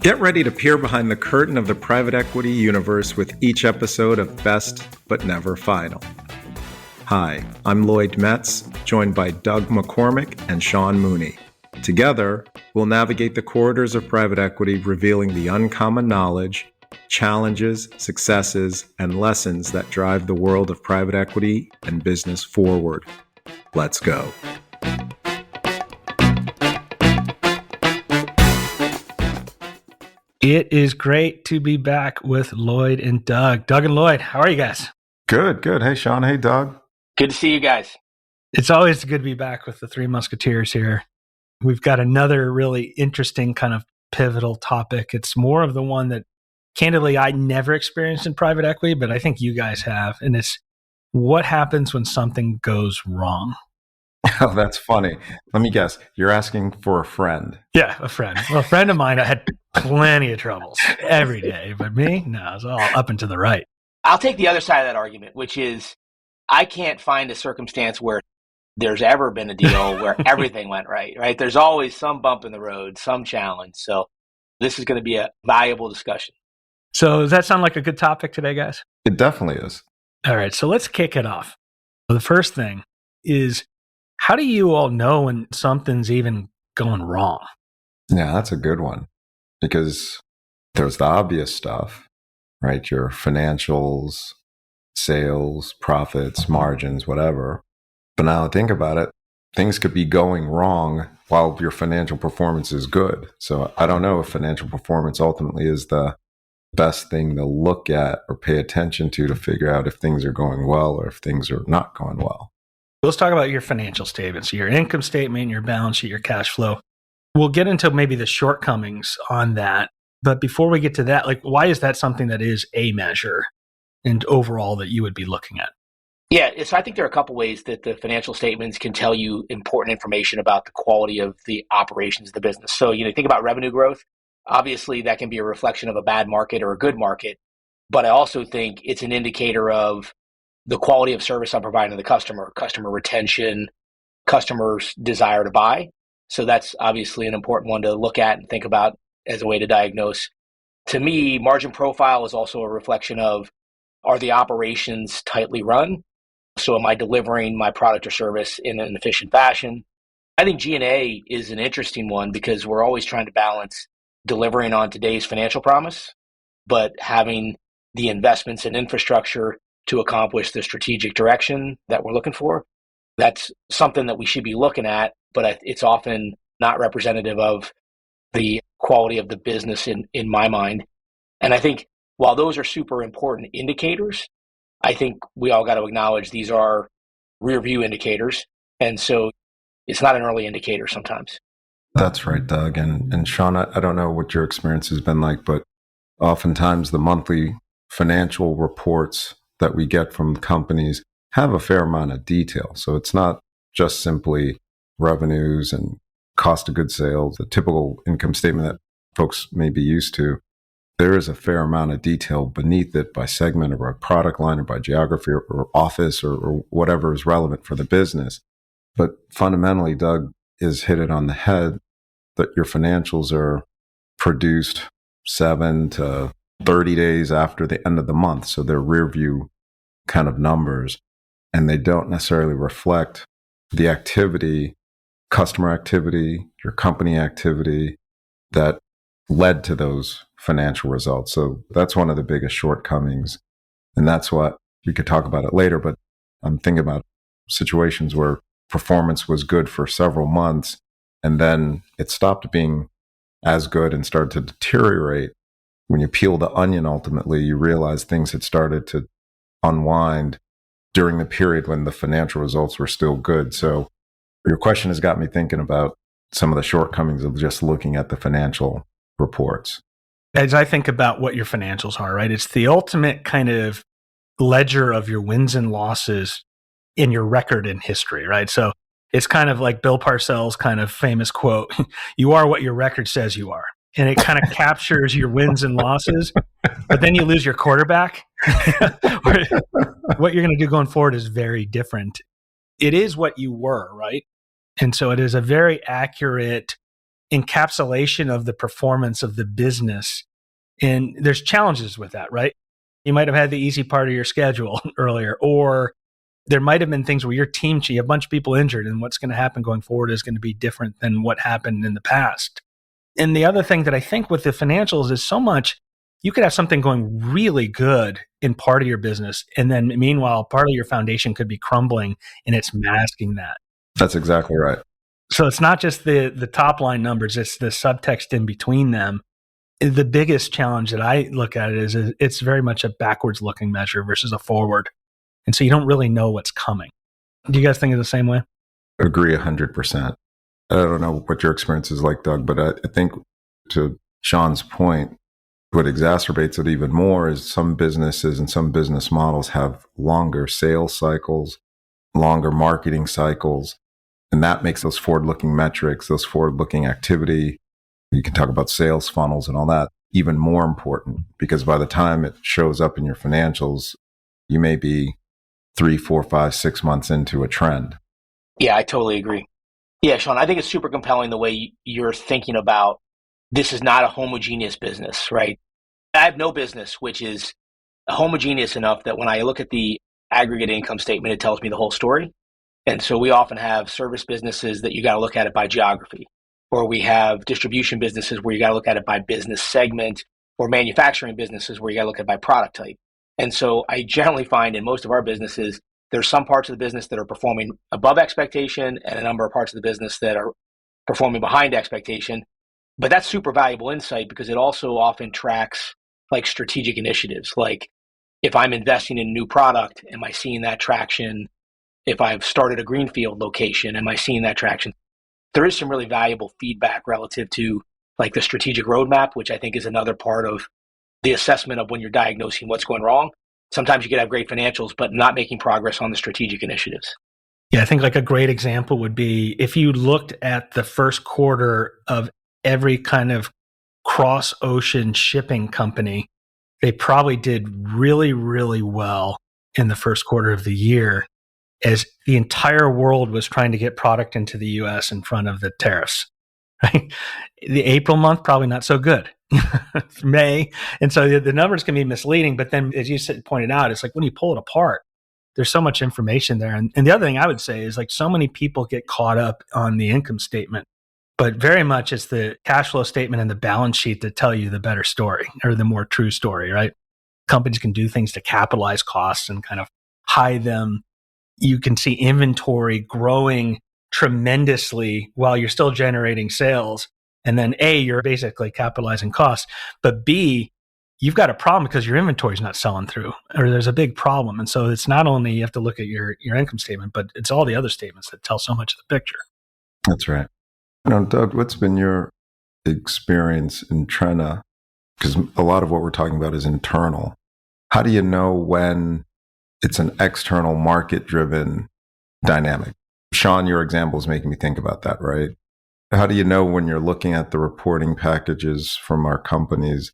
Get ready to peer behind the curtain of the private equity universe with each episode of Best But Never Final. Hi, I'm Lloyd Metz, joined by Doug McCormick and Sean Mooney. Together, we'll navigate the corridors of private equity, revealing the uncommon knowledge, challenges, successes, and lessons that drive the world of private equity and business forward. Let's go. It is great to be back with Lloyd and Doug. Doug and Lloyd, how are you guys? Good. Hey, Sean. Hey, Doug. Good to see you guys. It's always good to be back with the Three Musketeers here. We've got another really interesting kind of pivotal topic. It's more of the one that, candidly, I never experienced in private equity, but I think you guys have. And it's what happens when something goes wrong. Oh, that's funny. Let me guess. You're asking for a friend. Yeah, a friend. Well, a friend of mine, I had plenty of troubles every day. But me, no, it's all up and to the right. I'll take the other side of that argument, which is I can't find a circumstance where there's ever been a deal where everything went right? There's always some bump in the road, some challenge. So this is going to be a valuable discussion. So does that sound like a good topic today, guys? It definitely is. All right, so let's kick it off. The first thing is, how do you all know when something's even going wrong? Yeah, that's a good one, because there's the obvious stuff, right? Your financials, sales, profits, margins, whatever. But now think about it, things could be going wrong while your financial performance is good. So I don't know if financial performance ultimately is the best thing to look at or pay attention to figure out if things are going well or if things are not going well. Let's talk about your financial statements, your income statement, your balance sheet, your cash flow. We'll get into maybe the shortcomings on that. But before we get to that, why is that something that is a measure and overall that you would be looking at? Yeah, so I think there are a couple ways that the financial statements can tell you important information about the quality of the operations of the business. So, think about revenue growth. Obviously, that can be a reflection of a bad market or a good market. But I also think it's an indicator of the quality of service I'm providing to the customer retention, customers' desire to buy. So that's obviously an important one to look at and think about as a way to diagnose. To me, margin profile is also a reflection of, are the operations tightly run? So am I delivering my product or service in an efficient fashion? I think G&A is an interesting one because we're always trying to balance delivering on today's financial promise, but having the investments in infrastructure to accomplish the strategic direction that we're looking for. That's something that we should be looking at, but it's often not representative of the quality of the business in my mind. And I think while those are super important indicators, I think we all got to acknowledge these are rear view indicators. And so it's not an early indicator sometimes. That's right, Doug. And Sean, I don't know what your experience has been like, but oftentimes the monthly financial reports that we get from companies have a fair amount of detail. So it's not just simply revenues and cost of goods sales, the typical income statement that folks may be used to. There is a fair amount of detail beneath it by segment or by product line or by geography or office or whatever is relevant for the business. But fundamentally, Doug is hit it on the head that your financials are produced 7 to 30 days after the end of the month. So they're rear view kind of numbers, and they don't necessarily reflect the activity, customer activity, your company activity that led to those financial results. So that's one of the biggest shortcomings. And that's what we could talk about it later. But I'm thinking about situations where performance was good for several months, and then it stopped being as good and started to deteriorate. When you peel the onion, ultimately, you realize things had started to unwind during the period when the financial results were still good. So your question has got me thinking about some of the shortcomings of just looking at the financial reports. As I think about what your financials are, right? It's the ultimate kind of ledger of your wins and losses in your record in history, right? So it's kind of like Bill Parcells' kind of famous quote, you are what your record says you are. And it kind of captures your wins and losses, but then you lose your quarterback. What you're going to do going forward is very different. It is what you were, right? And so it is a very accurate encapsulation of the performance of the business. And there's challenges with that, right? You might have had the easy part of your schedule earlier, or there might have been things where your team, you have a bunch of people injured, and what's going to happen going forward is going to be different than what happened in the past. And the other thing that I think with the financials is so much, you could have something going really good in part of your business. And then meanwhile, part of your foundation could be crumbling, and it's masking that. That's exactly right. So it's not just the top line numbers, it's the subtext in between them. The biggest challenge that I look at is it's very much a backwards looking measure versus a forward. And so you don't really know what's coming. Do you guys think of the same way? Agree 100%. I don't know what your experience is like, Doug, but I think to Sean's point, what exacerbates it even more is some businesses and some business models have longer sales cycles, longer marketing cycles, and that makes those forward-looking metrics, those forward-looking activity, you can talk about sales funnels and all that, even more important, because by the time it shows up in your financials, you may be 3, 4, 5, 6 months into a trend. Yeah, I totally agree. Yeah, Sean, I think it's super compelling the way you're thinking about this is not a homogeneous business, right? I have no business which is homogeneous enough that when I look at the aggregate income statement, it tells me the whole story. And so we often have service businesses that you got to look at it by geography, or we have distribution businesses where you got to look at it by business segment, or manufacturing businesses where you got to look at it by product type. And so I generally find in most of our businesses, there's some parts of the business that are performing above expectation and a number of parts of the business that are performing behind expectation. But that's super valuable insight because it also often tracks like strategic initiatives. Like if I'm investing in a new product, am I seeing that traction? If I've started a greenfield location, am I seeing that traction? There is some really valuable feedback relative to like the strategic roadmap, which I think is another part of the assessment of when you're diagnosing what's going wrong. Sometimes you could have great financials, but not making progress on the strategic initiatives. Yeah, I think like a great example would be if you looked at the first quarter of every kind of cross-ocean shipping company, they probably did really, really well in the first quarter of the year as the entire world was trying to get product into the US in front of the tariffs. Right? The April month, probably not so good. May. And so the numbers can be misleading. But then, as you pointed out, it's like when you pull it apart, there's so much information there. And the other thing I would say is like so many people get caught up on the income statement, but very much it's the cash flow statement and the balance sheet that tell you the better story or the more true story, right? Companies can do things to capitalize costs and kind of hide them. You can see inventory growing tremendously while you're still generating sales. And then A, you're basically capitalizing costs. But B, you've got a problem because your inventory is not selling through or there's a big problem. And so it's not only you have to look at your income statement, but it's all the other statements that tell so much of the picture. That's right. Doug, what's been your experience in trying to, because a lot of what we're talking about is internal. How do you know when it's an external market-driven dynamic? Sean, your example is making me think about that, right? How do you know when you're looking at the reporting packages from our companies,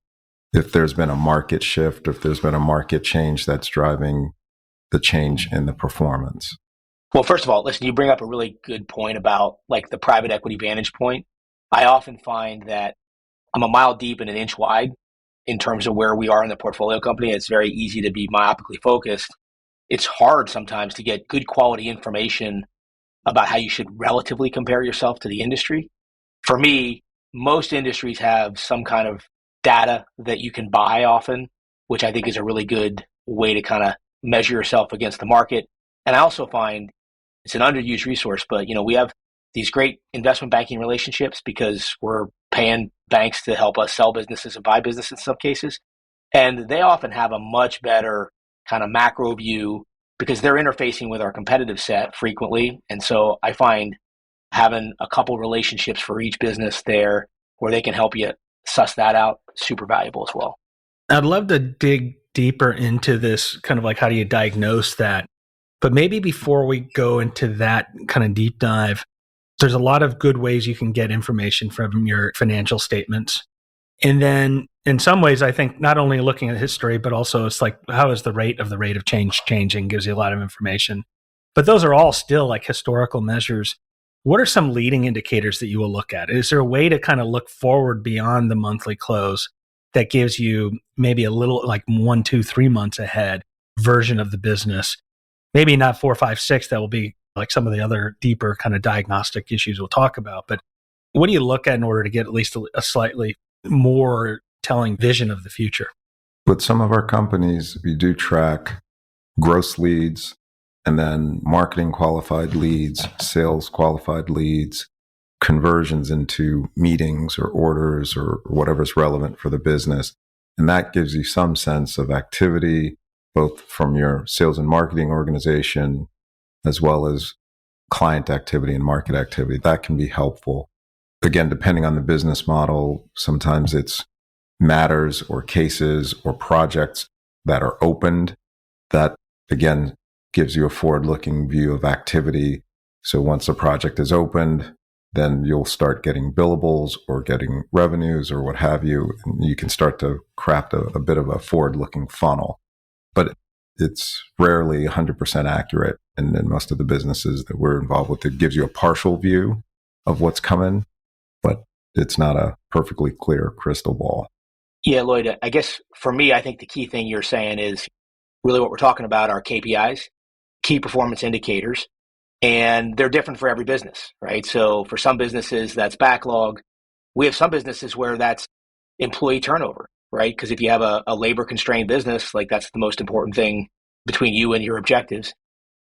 if there's been a market shift, if there's been a market change that's driving the change in the performance? Well, first of all, listen, you bring up a really good point about like the private equity vantage point. I often find that I'm a mile deep and an inch wide in terms of where we are in the portfolio company. It's very easy to be myopically focused. It's hard sometimes to get good quality information about how you should relatively compare yourself to the industry. For me, most industries have some kind of data that you can buy often, which I think is a really good way to kind of measure yourself against the market. And I also find it's an underused resource, but we have these great investment banking relationships because we're paying banks to help us sell businesses and buy business in some cases. And they often have a much better kind of macro view because they're interfacing with our competitive set frequently. And so I find having a couple relationships for each business there where they can help you suss that out, super valuable as well. I'd love to dig deeper into this kind of like how do you diagnose that? But maybe before we go into that kind of deep dive, there's a lot of good ways you can get information from your financial statements. And then in some ways, I think not only looking at history, but also it's like, how is the rate of change changing? Gives you a lot of information. But those are all still like historical measures. what are some leading indicators that you will look at? Is there a way to kind of look forward beyond the monthly close that gives you maybe a little like 1, 2, 3 months ahead version of the business? Maybe not 4, 5, 6, that will be like some of the other deeper kind of diagnostic issues we'll talk about. But what do you look at in order to get at least a slightly more telling vision of the future? With some of our companies, we do track gross leads and then marketing qualified leads, sales qualified leads, conversions into meetings or orders or whatever's relevant for the business. And that gives you some sense of activity, both from your sales and marketing organization, as well as client activity and market activity. That can be helpful. Again, depending on the business model, sometimes it's matters or cases or projects that are opened. That, again, gives you a forward-looking view of activity. So once a project is opened, then you'll start getting billables or getting revenues or what have you. And you can start to craft a bit of a forward-looking funnel. But it's rarely 100% accurate. And in most of the businesses that we're involved with, it gives you a partial view of what's coming, but it's not a perfectly clear crystal ball. Yeah, Lloyd, I guess for me, I think the key thing you're saying is really what we're talking about are KPIs, key performance indicators, and they're different for every business, right? So for some businesses, that's backlog. We have some businesses where that's employee turnover, right? Because if you have a labor-constrained business, like that's the most important thing between you and your objectives.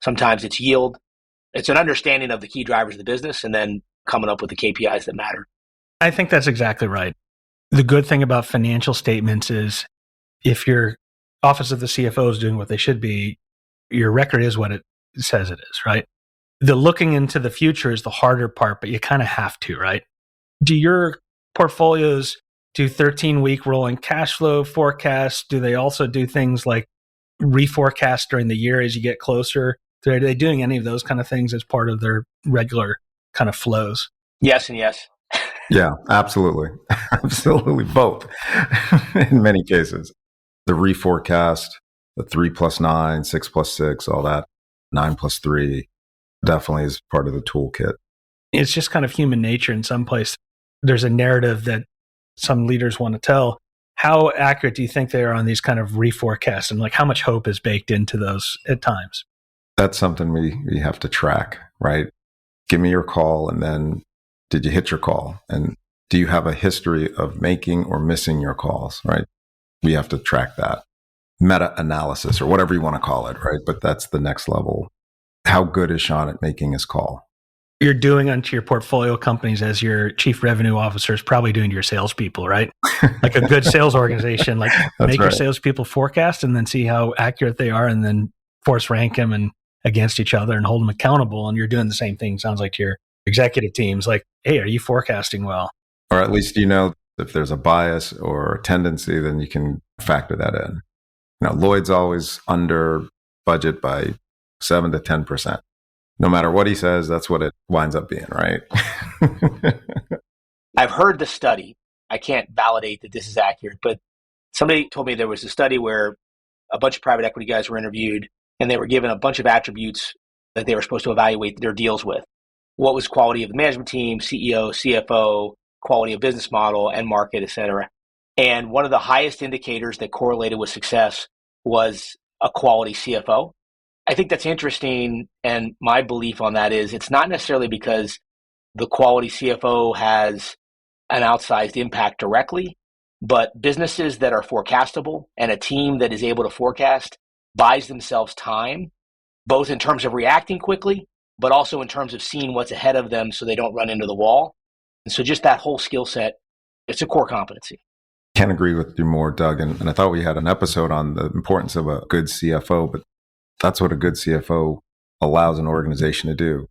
Sometimes it's yield. It's an understanding of the key drivers of the business and then coming up with the KPIs that matter. I think that's exactly right. The good thing about financial statements is if your office of the CFO is doing what they should be, your record is what it says it is, right? The looking into the future is the harder part, but you kind of have to, right? Do your portfolios do 13-week rolling cash flow forecasts? Do they also do things like reforecast during the year as you get closer? Are they doing any of those kind of things as part of their regular kind of flows? Yes and yes. Yeah, absolutely. Absolutely both in many cases. The reforecast, the 3+9, 6+6, all that, 9+3 definitely is part of the toolkit. It's just kind of human nature in some place. There's a narrative that some leaders want to tell. How accurate do you think they are on these kind of reforecasts, and like how much hope is baked into those at times? That's something we have to track, right? Give me your call, and then did you hit your call? And do you have a history of making or missing your calls, right? We have to track that. Meta-analysis or whatever you want to call it, right? But that's the next level. How good is Sean at making his call? You're doing unto your portfolio companies as your chief revenue officer is probably doing to your salespeople, right? Like a good sales organization, like make your salespeople forecast and then see how accurate they are and then force rank them and against each other and hold them accountable. And you're doing the same thing, sounds like, to your executive teams. Like, hey, are you forecasting well? Or at least, if there's a bias or a tendency, then you can factor that in. Lloyd's always under budget by 7 to 10%. No matter what he says, that's what it winds up being, right? I've heard the study. I can't validate that this is accurate, but somebody told me there was a study where a bunch of private equity guys were interviewed and they were given a bunch of attributes that they were supposed to evaluate their deals with. What was quality of the management team, CEO, CFO, quality of business model, end market, et cetera. And one of the highest indicators that correlated with success was a quality CFO. I think that's interesting, and my belief on that is it's not necessarily because the quality CFO has an outsized impact directly, but businesses that are forecastable and a team that is able to forecast buys themselves time, both in terms of reacting quickly, but also in terms of seeing what's ahead of them so they don't run into the wall. And so just that whole skill set, it's a core competency. Can't agree with you more, Doug. And I thought we had an episode on the importance of a good CFO, but that's what a good CFO allows an organization to do.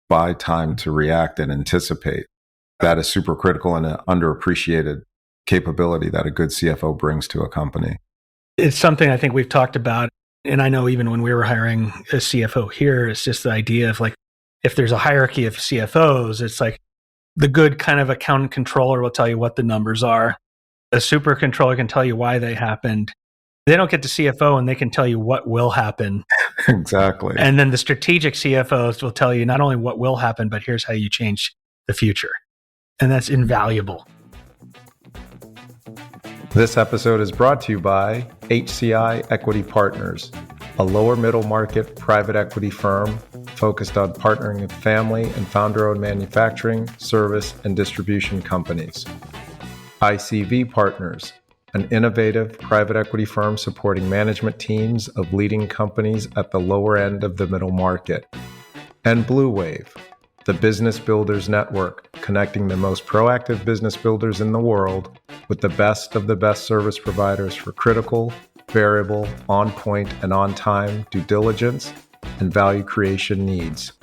Buy time to react and anticipate. That is super critical and an underappreciated capability that a good CFO brings to a company. It's something I think we've talked about. And I know even when we were hiring a CFO here, it's just the idea of like, if there's a hierarchy of CFOs, it's like the good kind of accountant controller will tell you what the numbers are. A super controller can tell you why they happened. They don't get to CFO and they can tell you what will happen. Exactly. And then the strategic CFOs will tell you not only what will happen, but here's how you change the future. And that's invaluable. This episode is brought to you by HCI Equity Partners, a lower middle market private equity firm focused on partnering with family and founder-owned manufacturing, service, and distribution companies. ICV Partners, an innovative private equity firm supporting management teams of leading companies at the lower end of the middle market. And BluWave, the business builders network, connecting the most proactive business builders in the world with the best of the best service providers for critical, variable, on-point, and on-time due diligence and value creation needs.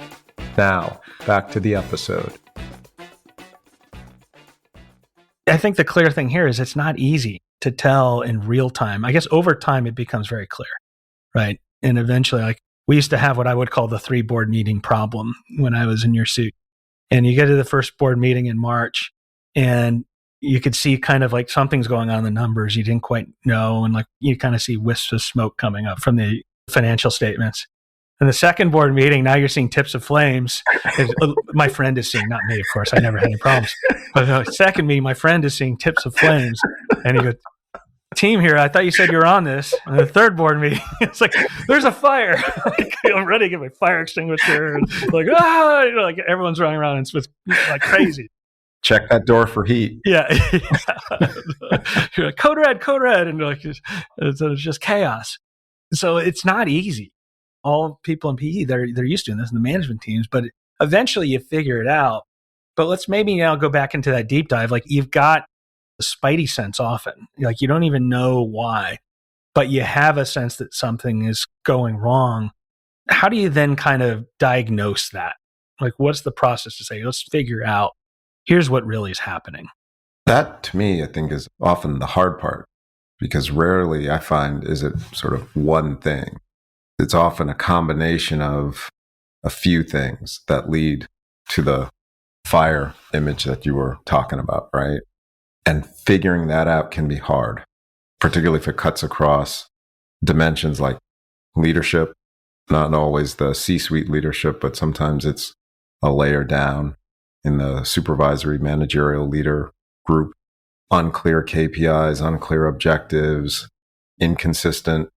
Now, back to the episode. I think the clear thing here is it's not easy to tell in real time. I guess over time, it becomes very clear, right? And eventually, like we used to have what I would call the 3 board meeting problem when I was in your suit. And you get to the first board meeting in March and you could see kind of like something's going on in the numbers. You didn't quite know. And like you kind of see wisps of smoke coming up from the financial statements. And the second board meeting, now you're seeing tips of flames. My friend is seeing, not me, of course, I never had any problems. But the second meeting, my friend is seeing tips of flames. And he goes, team here, I thought you said you were on this. And the third board meeting, it's like, there's a fire. I'm ready to get my fire extinguisher. And like, like everyone's running around and it's like crazy. Check that door for heat. Yeah. You're like, code red. And like, it's just chaos. So it's not easy. All people in PE, they're used to doing this in the management teams, but eventually you figure it out. But let's maybe now go back into that deep dive. Like you've got the spidey sense often. Like you don't even know why, but you have a sense that something is going wrong. How do you then kind of diagnose that? Like what's the process to say, let's figure out, here's what really is happening? That to me, I think is often the hard part because rarely I find is it sort of one thing. It's often a combination of a few things that lead to the fire image that you were talking about, right? And figuring that out can be hard, particularly if it cuts across dimensions like leadership, not always the C-suite leadership, but sometimes it's a layer down in the supervisory managerial leader group, unclear KPIs, unclear objectives, inconsistent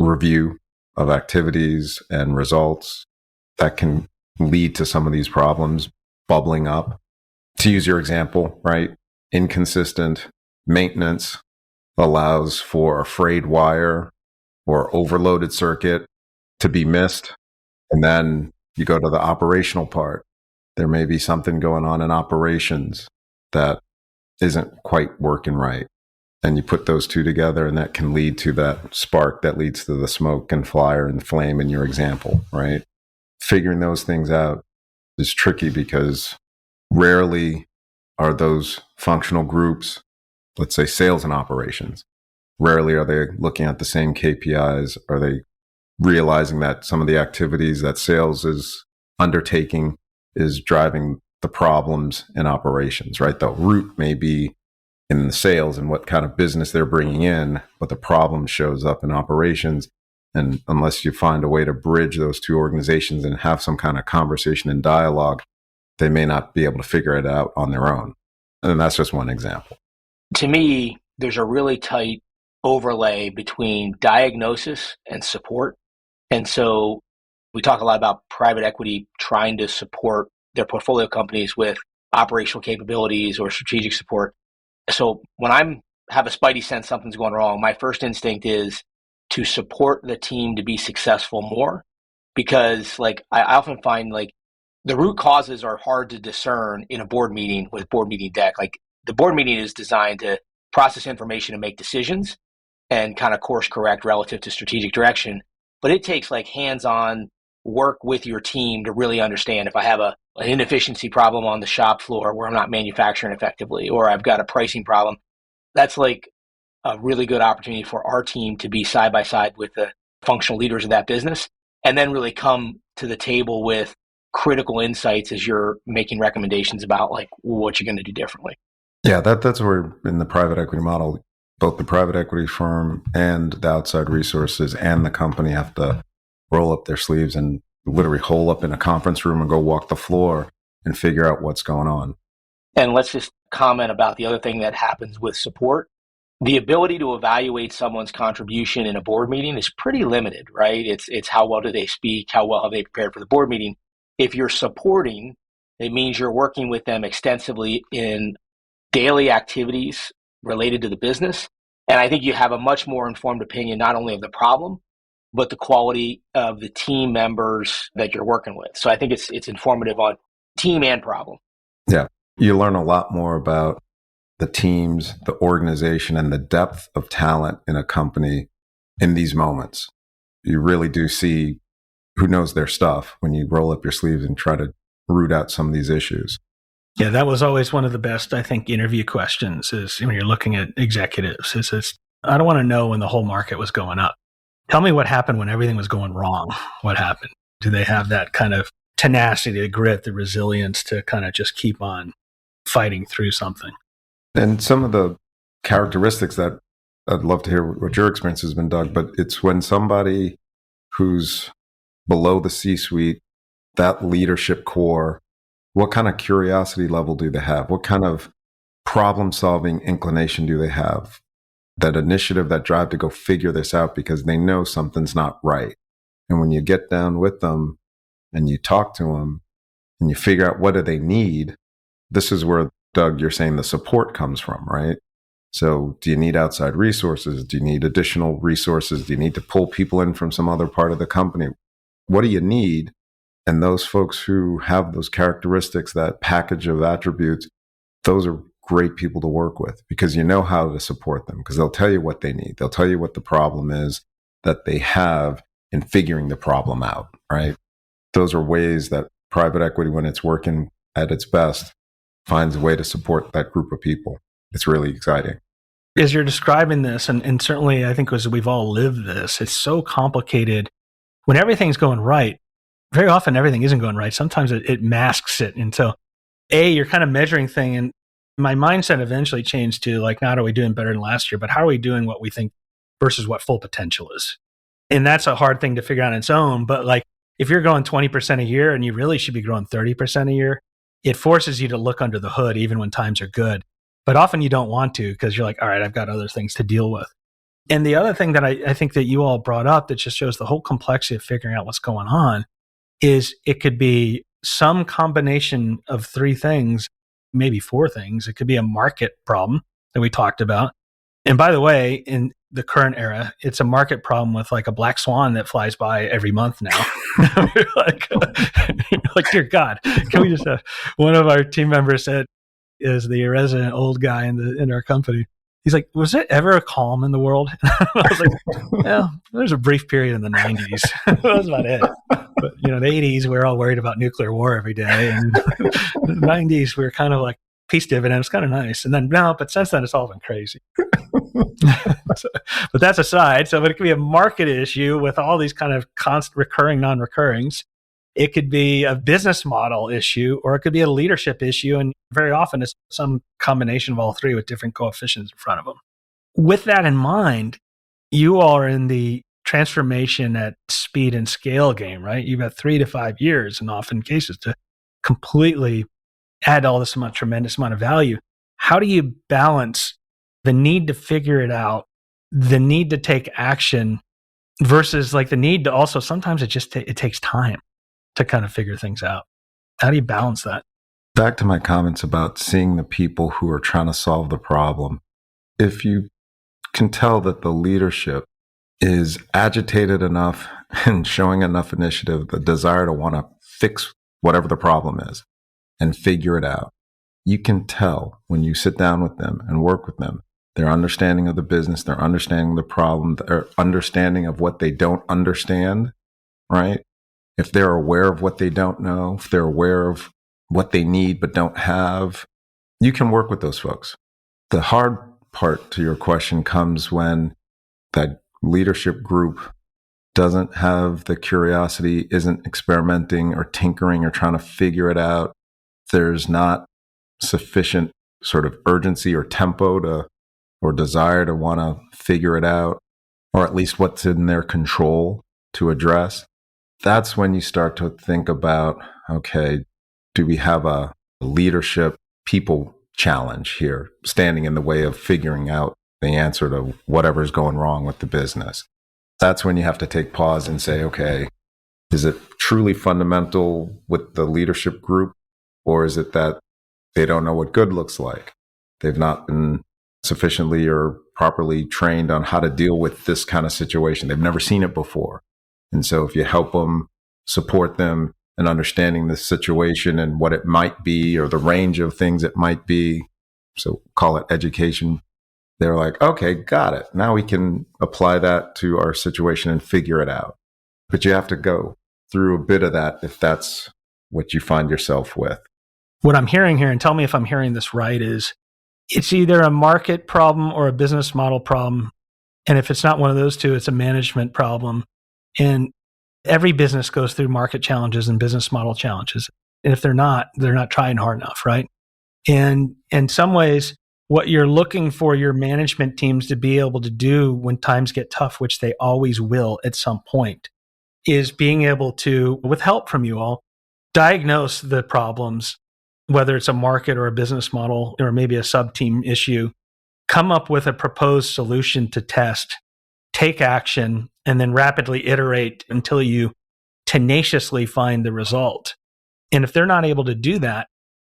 review of activities and results that can lead to some of these problems bubbling up. To use your example, right? Inconsistent maintenance allows for a frayed wire or overloaded circuit to be missed. And then you go to the operational part. There may be something going on in operations that isn't quite working right. And you put those two together and that can lead to that spark that leads to the smoke and fire and flame in your example, right? Figuring those things out is tricky because rarely are those functional groups, let's say sales and operations, rarely are they looking at the same KPIs. Are they realizing that some of the activities that sales is undertaking is driving the problems in operations, right? The root may be in the sales and what kind of business they're bringing in, but the problem shows up in operations. And unless you find a way to bridge those two organizations and have some kind of conversation and dialogue, they may not be able to figure it out on their own. And that's just one example. To me, there's a really tight overlay between diagnosis and support. And so we talk a lot about private equity trying to support their portfolio companies with operational capabilities or strategic support. So when I have a spidey sense something's going wrong, my first instinct is to support the team to be successful more, because like I often find like the root causes are hard to discern in a board meeting with board meeting deck. Like the board meeting is designed to process information and make decisions and kind of course correct relative to strategic direction. But it takes like hands-on work with your team to really understand if I have an inefficiency problem on the shop floor where I'm not manufacturing effectively, or I've got a pricing problem. That's like a really good opportunity for our team to be side by side with the functional leaders of that business and then really come to the table with critical insights as you're making recommendations about like what you're going to do differently. Yeah, that's where in the private equity model, both the private equity firm and the outside resources and the company have to roll up their sleeves and literally hole up in a conference room and go walk the floor and figure out what's going on. And let's just comment about the other thing that happens with support. The ability to evaluate someone's contribution in a board meeting is pretty limited, right? It's how well do they speak? How well have they prepared for the board meeting? If you're supporting, it means you're working with them extensively in daily activities related to the business. And I think you have a much more informed opinion, not only of the problem, but the quality of the team members that you're working with. So I think it's informative on team and problem. Yeah. You learn a lot more about the teams, the organization, and the depth of talent in a company in these moments. You really do see who knows their stuff when you roll up your sleeves and try to root out some of these issues. Yeah, that was always one of the best, I think, interview questions is when you're looking at executives. I don't want to know when the whole market was going up. Tell me what happened when everything was going wrong. What happened? Do they have that kind of tenacity, the grit, the resilience to kind of just keep on fighting through something? And some of the characteristics that I'd love to hear what your experience has been, Doug, but it's when somebody who's below the C-suite, that leadership core, what kind of curiosity level do they have? What kind of problem-solving inclination do they have? That initiative, that drive to go figure this out because they know something's not right. And when you get down with them and you talk to them and you figure out what do they need, this is where, Doug, you're saying the support comes from, right? So do you need outside resources? Do you need additional resources? Do you need to pull people in from some other part of the company? What do you need? And those folks who have those characteristics, that package of attributes, those are great people to work with because you know how to support them because they'll tell you what they need. They'll tell you what the problem is that they have in figuring the problem out, right? Those are ways that private equity, when it's working at its best, finds a way to support that group of people. It's really exciting. As you're describing this, and certainly I think as we've all lived this, it's so complicated. When everything's going right, very often everything isn't going right. Sometimes it masks it. And so, you're kind of measuring thing. And my mindset eventually changed to like, not are we doing better than last year, but how are we doing what we think versus what full potential is? And that's a hard thing to figure out on its own. But like, if you're growing 20% a year and you really should be growing 30% a year, it forces you to look under the hood even when times are good. But often you don't want to because you're like, all right, I've got other things to deal with. And the other thing that I think that you all brought up that just shows the whole complexity of figuring out what's going on is it could be some combination of three things, maybe four things. It could be a market problem that we talked about. And by the way, in the current era, it's a market problem with like a black swan that flies by every month now. You're like, dear God, can we just have one of our team members said is the resident old guy in our company. He's like, was it ever a calm in the world? I was like, yeah, there's a brief period in the 90s. That was about it. But, the 80s, we were all worried about nuclear war every day. And the 90s, we were kind of like, peace dividend was kind of nice. And then, but since then, it's all been crazy. But that's aside. So it could be a market issue with all these kind of constant recurring non-recurrings. It could be a business model issue, or it could be a leadership issue. And very often it's some combination of all three with different coefficients in front of them. With that in mind, you all are in the transformation at speed and scale game, right? You've got 3 to 5 years in often cases to completely add all this tremendous amount of value. How do you balance the need to figure it out, the need to take action versus like the need to also, sometimes it takes time to kind of figure things out. How do you balance that? Back to my comments about seeing the people who are trying to solve the problem. If you can tell that the leadership is agitated enough and showing enough initiative, the desire to want to fix whatever the problem is and figure it out, you can tell when you sit down with them and work with them, their understanding of the business, their understanding of the problem, their understanding of what they don't understand, right? If they're aware of what they don't know, if they're aware of what they need but don't have, you can work with those folks. The hard part to your question comes when that leadership group doesn't have the curiosity, isn't experimenting or tinkering or trying to figure it out. There's not sufficient sort of urgency or tempo to or desire to want to figure it out, or at least what's in their control to address, that's when you start to think about, okay, do we have a leadership people challenge here standing in the way of figuring out the answer to whatever's going wrong with the business? That's when you have to take pause and say, okay, is it truly fundamental with the leadership group, or is it that they don't know what good looks like? They've not been sufficiently or properly trained on how to deal with this kind of situation. They've never seen it before. And so if you help them, support them in understanding the situation and what it might be, or the range of things it might be, so call it education, they're like, okay, got it. Now we can apply that to our situation and figure it out. But you have to go through a bit of that if that's what you find yourself with. What I'm hearing here, and tell me if I'm hearing this right, is it's either a market problem or a business model problem. And if it's not one of those two, it's a management problem. And every business goes through market challenges and business model challenges. And if they're not trying hard enough, right? And in some ways, what you're looking for your management teams to be able to do when times get tough, which they always will at some point, is being able to, with help from you all, diagnose the problems, whether it's a market or a business model or maybe a sub-team issue, come up with a proposed solution to test, take action, and then rapidly iterate until you tenaciously find the result. And if they're not able to do that,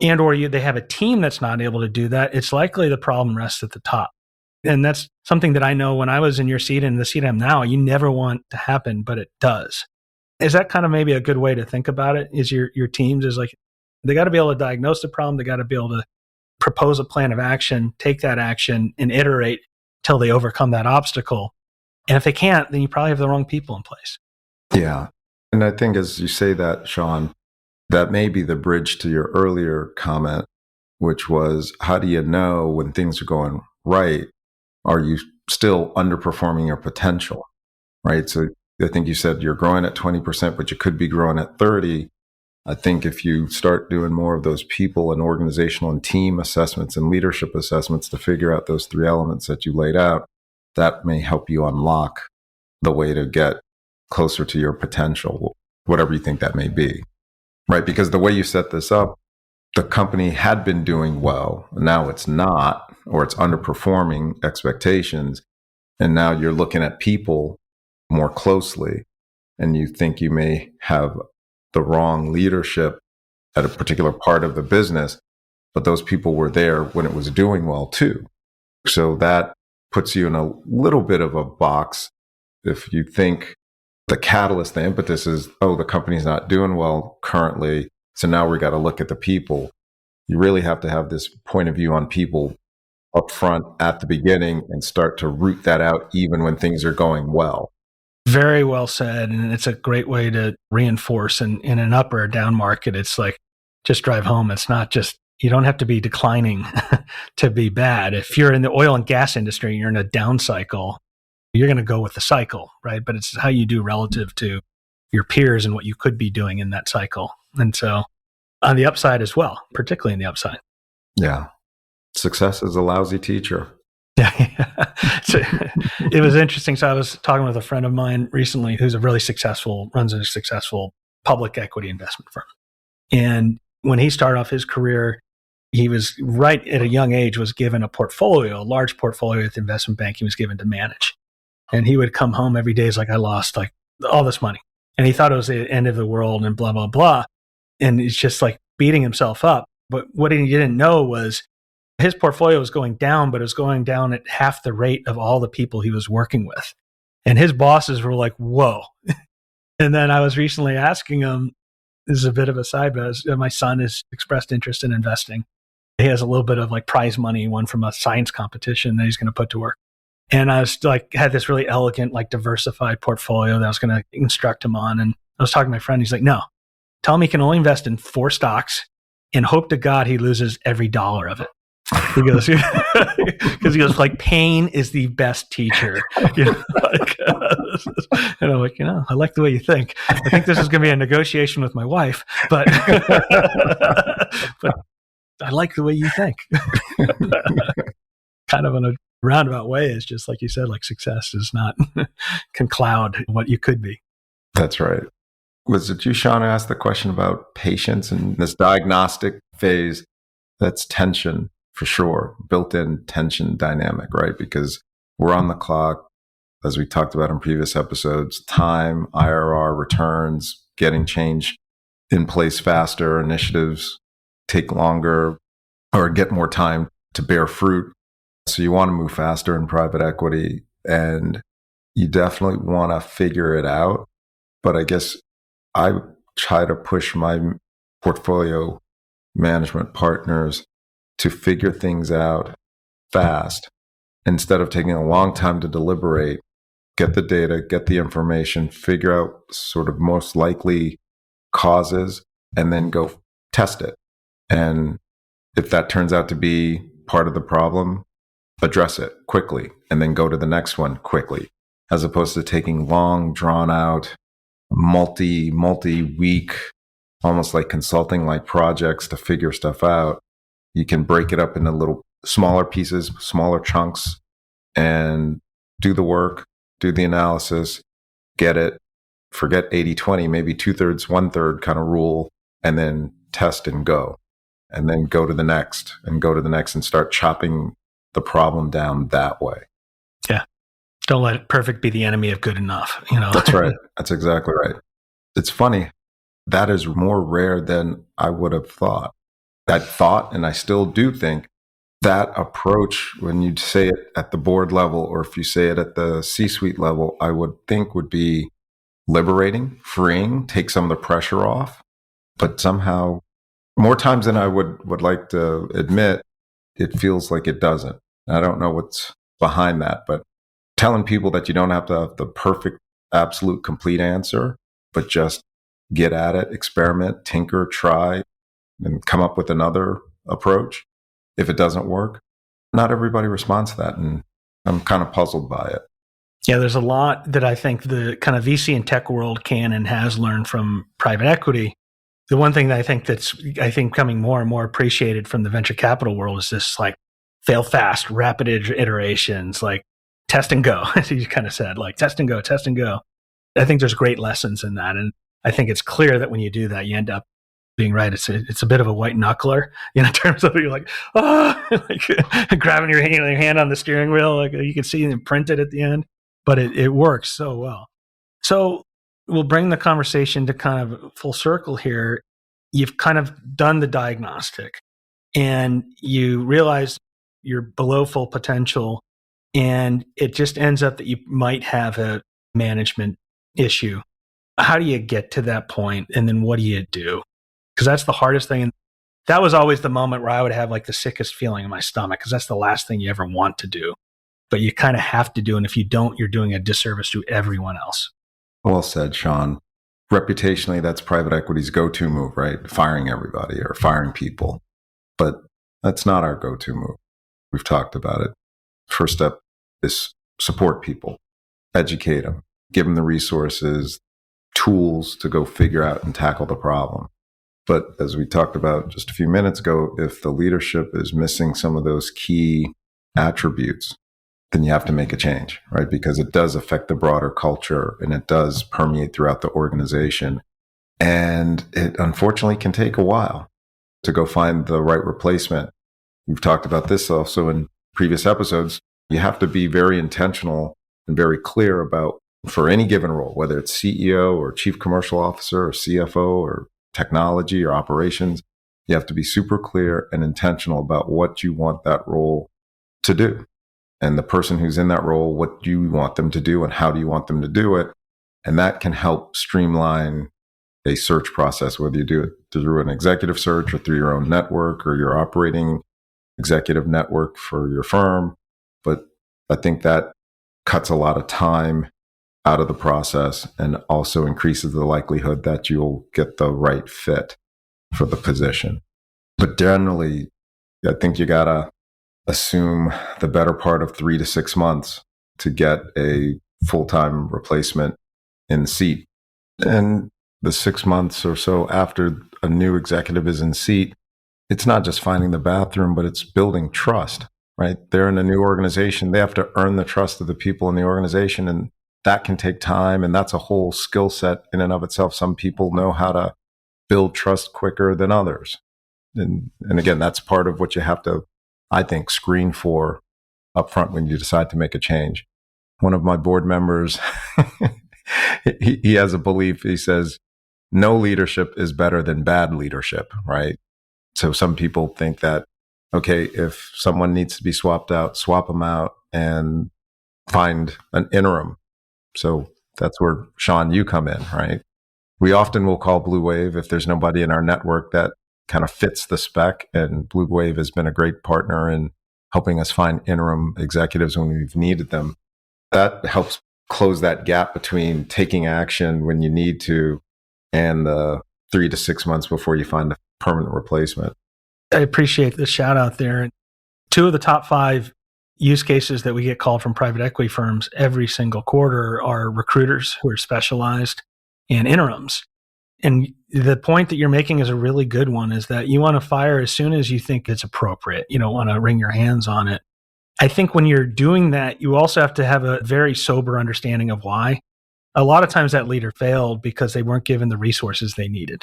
and or they have a team that's not able to do that, it's likely the problem rests at the top. And that's something that I know when I was in your seat and the seat I'm now, you never want to happen, but it does. Is that kind of maybe a good way to think about it? Is your teams is like, they got to be able to diagnose the problem. They got to be able to propose a plan of action, take that action, and iterate till they overcome that obstacle. And if they can't, then you probably have the wrong people in place. Yeah. And I think as you say that, Sean, that may be the bridge to your earlier comment, which was, how do you know when things are going right? Are you still underperforming your potential, right? So I think you said you're growing at 20%, but you could be growing at 30. I think if you start doing more of those people and organizational and team assessments and leadership assessments to figure out those three elements that you laid out, that may help you unlock the way to get closer to your potential, whatever you think that may be, right? Because the way you set this up, the company had been doing well. Now it's not, or it's underperforming expectations. And now you're looking at people more closely, and you think you may have the wrong leadership at a particular part of the business, but those people were there when it was doing well too. So that puts you in a little bit of a box. If you think the catalyst, the impetus is, oh, the company's not doing well currently, so now we got to look at the people. You really have to have this point of view on people up front at the beginning and start to root that out even when things are going well. Very well said. And it's a great way to reinforce in an up or a down market. It's like, just drive home. It's not just, you don't have to be declining to be bad. If you're in the oil and gas industry, you're in a down cycle, you're going to go with the cycle, right? But it's how you do relative to your peers and what you could be doing in that cycle. And so on the upside as well, particularly in the upside. Yeah. Success is a lousy teacher. Yeah. So it was interesting. So I was talking with a friend of mine recently who's runs a successful public equity investment firm. And when he started off his career, he was right at a young age, was given a large portfolio at the investment bank he was given to manage. And he would come home every day, he's like, I lost like all this money. And he thought it was the end of the world and blah, blah, blah. And he's just like beating himself up. But what he didn't know was his portfolio was going down, but it was going down at half the rate of all the people he was working with. And his bosses were like, whoa. And then I was recently asking him, this is a bit of a side, but my son has expressed interest in investing. He has a little bit of like prize money he won from a science competition that he's going to put to work. And I was like, had this really elegant, like diversified portfolio that I was going to instruct him on. And I was talking to my friend. He's like, no, tell him he can only invest in 4 stocks and hope to God he loses every dollar of it. He goes, because he goes, like, pain is the best teacher. You know, like, and I'm like, I like the way you think. I think this is going to be a negotiation with my wife, but but I like the way you think. Kind of roundabout way is just like you said, like success is not, can cloud what you could be. That's right. Was it you, Sean, who asked the question about patience in this diagnostic phase? That's tension for sure, built-in tension dynamic, right? Because we're on the clock, as we talked about in previous episodes, time, IRR, returns, getting change in place faster, initiatives take longer or get more time to bear fruit. So you want to move faster in private equity, and you definitely want to figure it out. But I guess I try to push my portfolio management partners to figure things out fast instead of taking a long time to deliberate, get the data, get the information, figure out sort of most likely causes, and then go test it. And if that turns out to be part of the problem, address it quickly and then go to the next one quickly, as opposed to taking long, drawn out, multi-week, almost like consulting like projects to figure stuff out. You can break it up into little smaller pieces, smaller chunks, and do the work, do the analysis, get it, forget 80-20, maybe 2/3, 1/3 kind of rule, and then test and go. And then go to the next and go to the next and start chopping the problem down that way. Yeah. Don't let perfect be the enemy of good enough, you know? That's right. That's exactly right. It's funny. That is more rare than I would have thought. That thought, and I still do think, that approach, when you say it at the board level or if you say it at the C-suite level, I would think would be liberating, freeing, take some of the pressure off. But somehow, more times than I would like to admit, it feels like it doesn't. I don't know what's behind that, but telling people that you don't have to have the perfect, absolute, complete answer, but just get at it, experiment, tinker, try, and come up with another approach. If it doesn't work, not everybody responds to that. And I'm kind of puzzled by it. Yeah, there's a lot that I think the kind of VC and tech world can and has learned from private equity. The one thing that I think coming more and more appreciated from the venture capital world is this like fail fast, rapid iterations, like test and go, as you kind of said, like test and go, test and go. I think there's great lessons in that. And I think it's clear that when you do that, you end up being right. It's a bit of a white knuckler in terms of you're like, like grabbing your hand on the steering wheel. Like you can see it imprinted at the end, but it works so well. So we'll bring the conversation to kind of full circle here. You've kind of done the diagnostic and you realize you're below full potential, and it just ends up that you might have a management issue. How do you get to that point? And then what do you do? Because that's the hardest thing. And that was always the moment where I would have like the sickest feeling in my stomach, because that's the last thing you ever want to do. But you kind of have to do. And if you don't, you're doing a disservice to everyone else. Well said, Sean. Reputationally, that's private equity's go-to move, right? Firing everybody or firing people. But that's not our go-to move. We've talked about it. First step is support people, educate them, give them the resources, tools to go figure out and tackle the problem. But as we talked about just a few minutes ago, if the leadership is missing some of those key attributes, then you have to make a change, right? Because it does affect the broader culture and it does permeate throughout the organization. And it unfortunately can take a while to go find the right replacement. We've talked about this also in previous episodes. You have to be very intentional and very clear about, for any given role, whether it's CEO or chief commercial officer or CFO or technology or operations, you have to be super clear and intentional about what you want that role to do. And the person who's in that role, what do you want them to do and how do you want them to do it? And that can help streamline a search process, whether you do it through an executive search or through your own network or your operating executive network for your firm. But I think that cuts a lot of time out of the process and also increases the likelihood that you'll get the right fit for the position. But generally, I think you got to assume the better part of 3 to 6 months to get a full-time replacement in seat. And the 6 months or so after a new executive is in seat, it's not just finding the bathroom, but it's building trust, right? They're in a new organization. They have to earn the trust of the people in the organization, and that can take time. And that's a whole skill set in and of itself. Some people know how to build trust quicker than others. And again, that's part of what you have to, I think, screen for upfront when you decide to make a change. One of my board members, he has a belief. He says, no leadership is better than bad leadership, right? So some people think that, okay, if someone needs to be swapped out, swap them out and find an interim. So that's where, Sean, you come in, right? We often will call BluWave if there's nobody in our network that kind of fits the spec. And BluWave has been a great partner in helping us find interim executives when we've needed them. That helps close that gap between taking action when you need to and the 3 to 6 months before you find a permanent replacement. I appreciate the shout out there. 2 of the top 5 use cases that we get called from private equity firms every single quarter are recruiters who are specialized and interims. And the point that you're making is a really good one, is that you want to fire as soon as you think it's appropriate. You don't want to wring your hands on it. I think when you're doing that, you also have to have a very sober understanding of why. A lot of times that leader failed because they weren't given the resources they needed.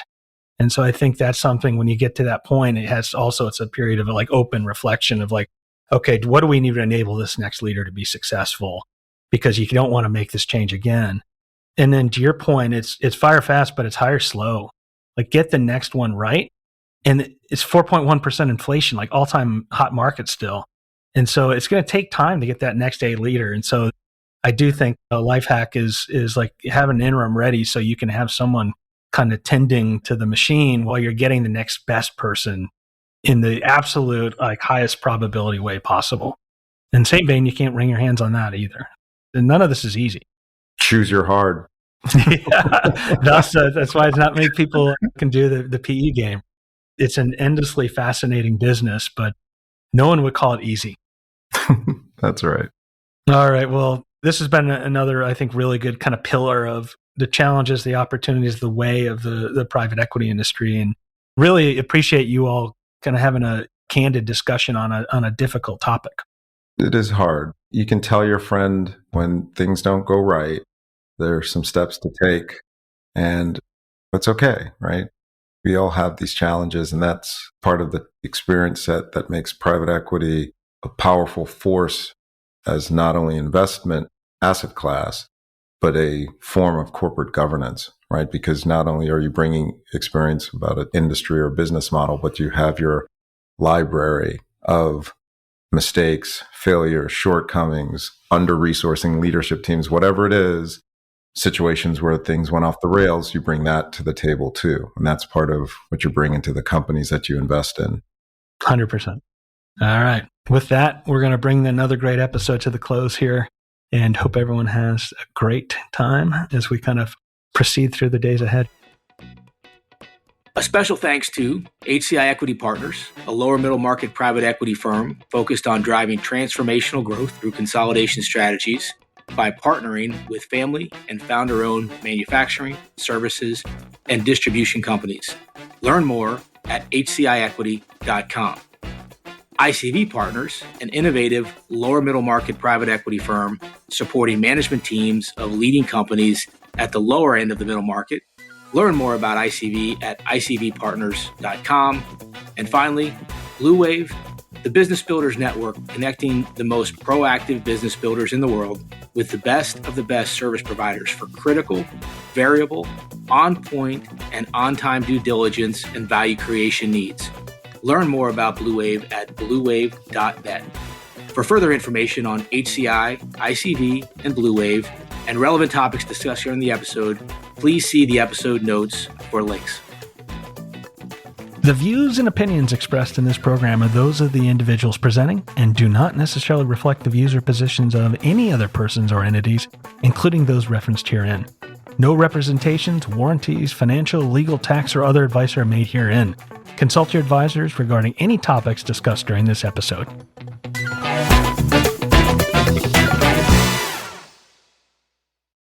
And so I think that's something, when you get to that point, it's a period of like open reflection of like, okay, what do we need to enable this next leader to be successful? Because you don't want to make this change again. And then to your point, it's fire fast, but it's hire slow. Like, get the next one right. And it's 4.1% inflation, like all-time hot market still. And so it's going to take time to get that next A leader. And so I do think a life hack is like have an interim ready so you can have someone kind of tending to the machine while you're getting the next best person in the absolute like highest probability way possible. In the same vein, you can't wring your hands on that either. And none of this is easy. Choose your hard. Yeah. That's why it's not many people can do the PE game. It's an endlessly fascinating business, but no one would call it easy. That's right. All right. Well, this has been another, I think, really good kind of pillar of the challenges, the opportunities, the way of the private equity industry, and really appreciate you all kind of having a candid discussion on a difficult topic. It is hard. You can tell your friend when things don't go right. There's some steps to take, and it's okay, right? We all have these challenges, and that's part of the experience set that makes private equity a powerful force as not only investment asset class, but a form of corporate governance, right? Because not only are you bringing experience about an industry or business model, but you have your library of mistakes, failures, shortcomings, under-resourcing leadership teams, whatever it is, situations where things went off the rails, you bring that to the table too. And that's part of what you're bringing to the companies that you invest in. 100%. All right. With that, we're going to bring another great episode to the close here, and hope everyone has a great time as we kind of proceed through the days ahead. A special thanks to HCI Equity Partners, a lower middle market private equity firm focused on driving transformational growth through consolidation strategies by partnering with family and founder-owned manufacturing, services, and distribution companies. Learn more at hciequity.com. ICV Partners, an innovative lower middle market private equity firm supporting management teams of leading companies at the lower end of the middle market. Learn more about ICV at icvpartners.com. And finally, BluWave, the Business Builders Network, connecting the most proactive business builders in the world with the best of the best service providers for critical, variable, on-point, and on-time due diligence and value creation needs. Learn more about BluWave at bluwave.net. For further information on HCI, ICV, and BluWave, and relevant topics discussed here in the episode, please see the episode notes for links. The views and opinions expressed in this program are those of the individuals presenting and do not necessarily reflect the views or positions of any other persons or entities, including those referenced herein. No representations, warranties, financial, legal, tax, or other advice are made herein. Consult your advisors regarding any topics discussed during this episode.